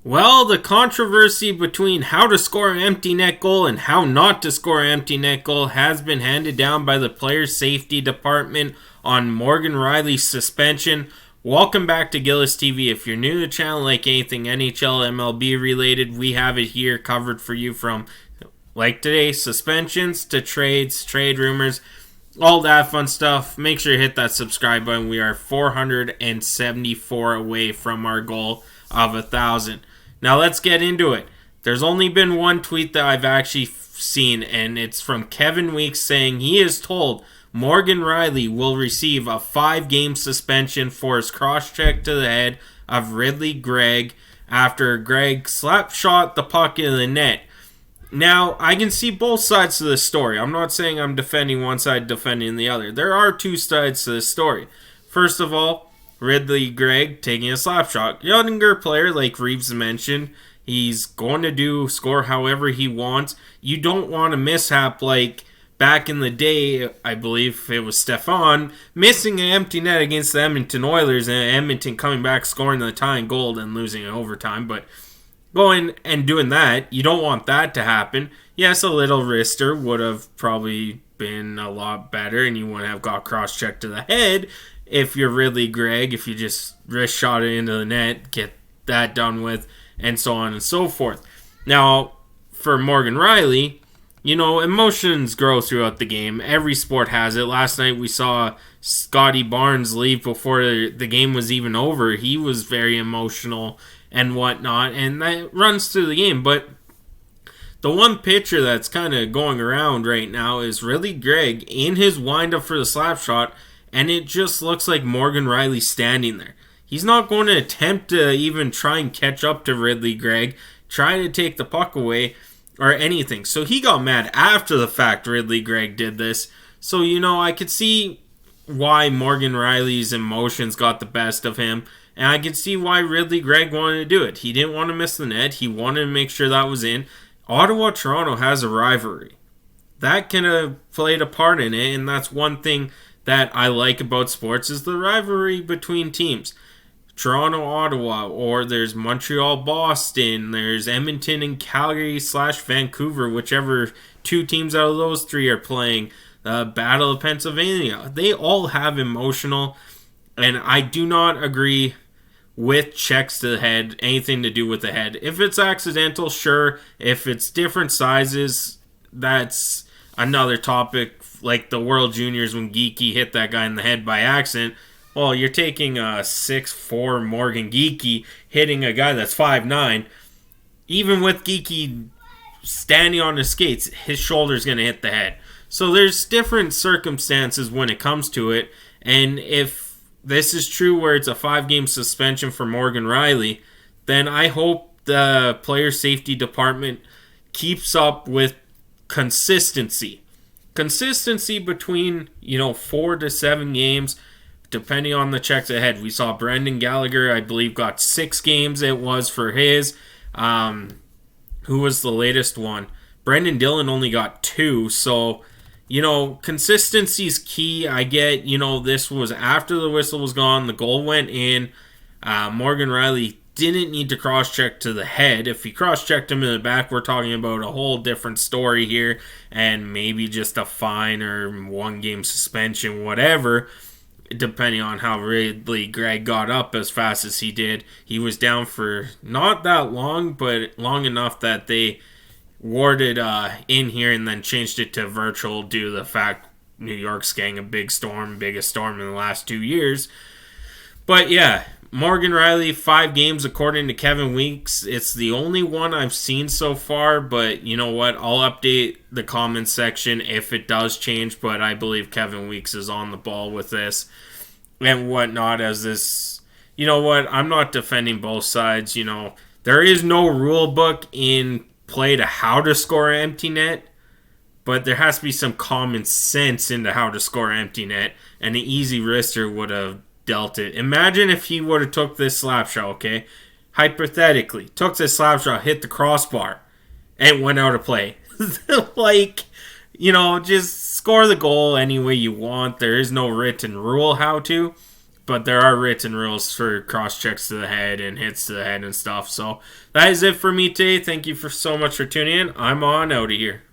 Well, the controversy between how to score an empty net goal and how not to score an empty net goal has been handed down by the Player Safety Department on Morgan Rielly's suspension. Welcome back to Gillis TV. If you're new to the channel, like anything NHL, MLB related, we have it here covered for you from, like today, suspensions to trades, trade rumors, all that fun stuff. Make sure you hit that subscribe button. We are 474 away from our goal of 1,000. Now let's get into it. There's only been one tweet that I've actually seen, and it's from Kevin Weeks saying he is told Morgan Rielly will receive a 5-game suspension for his cross-check to the head of Ridley Greig after Greig slap-shot the puck in the net. Now, I can see both sides to this story. I'm not saying I'm defending one side, defending the other. There are two sides to this story. First of all, Ridley Greig taking a slap shot. Younger player, like Reeves mentioned, he's going to score however he wants. You don't want a mishap like back in the day, I believe it was Stefan, missing an empty net against the Edmonton Oilers and Edmonton coming back, scoring the tying goal and losing in overtime. But going and doing that, you don't want that to happen. Yes, a little wrister would have probably been a lot better and you wouldn't have got cross-checked to the head. If you're Ridley Greig, if you just wrist shot it into the net, get that done with, and so on and so forth. Now, for Morgan Rielly, emotions grow throughout the game. Every sport has it. Last night we saw Scotty Barnes leave before the game was even over. He was very emotional and whatnot, and that runs through the game. But the one picture that's kind of going around right now is Ridley Greig in his windup for the slap shot, and it just looks like Morgan Rielly standing there. He's not going to attempt to even try and catch up to Ridley Greig, try to take the puck away or anything. So he got mad after the fact Ridley Greig did this. So, I could see why Morgan Rielly's emotions got the best of him. And I could see why Ridley Greig wanted to do it. He didn't want to miss the net. He wanted to make sure that was in. Ottawa-Toronto has a rivalry. That can have played a part in it, and that's one thing that I like about sports is the rivalry between teams. Toronto-Ottawa, or there's Montreal-Boston, there's Edmonton and Calgary/Vancouver, whichever two teams out of those three are playing. The Battle of Pennsylvania. They all have emotional, and I do not agree with checks to the head, anything to do with the head. If it's accidental, sure. If it's different sizes, that's another topic. Like the World Juniors when Geeky hit that guy in the head by accident. Well, you're taking a 6'4" Morgan Geeky hitting a guy that's 5'9". Even with Geeky standing on his skates, his shoulder's going to hit the head. So there's different circumstances when it comes to it. And if this is true where it's a 5-game suspension for Morgan Rielly, then I hope the Player Safety Department keeps up with consistency. Consistency between, 4 to 7 games, depending on the checks ahead. We saw Brendan Gallagher, I believe, got 6 games it was for his. Who was the latest one? Brendan Dillon only got 2. So, consistency is key. I get, this was after the whistle was gone. The goal went in. Morgan Rielly didn't need to cross-check to the head. If he cross-checked him in the back, we're talking about a whole different story here, and maybe just a fine or 1-game suspension, whatever, depending on how Ridley Greig got up as fast as he did. He was down for not that long, but long enough that they warded in here and then changed it to virtual due to the fact New York's getting a big storm, biggest storm in the last 2 years. But yeah, Morgan Rielly, 5 games according to Kevin Weeks. It's the only one I've seen so far, but you know what? I'll update the comments section if it does change, but I believe Kevin Weeks is on the ball with this and whatnot as this. You know what? I'm not defending both sides. There is no rule book in play to how to score an empty net, but there has to be some common sense into how to score an empty net, and an easy wrister would have dealt it. Imagine if he would have took this slap shot, okay? Hypothetically, took this slap shot, hit the crossbar, and went out of play. Just score the goal any way you want. There is no written rule how to. but there are written rules for cross checks to the head and hits to the head and stuff. So that is it for me today. Thank you so much for tuning in. I'm on out of here.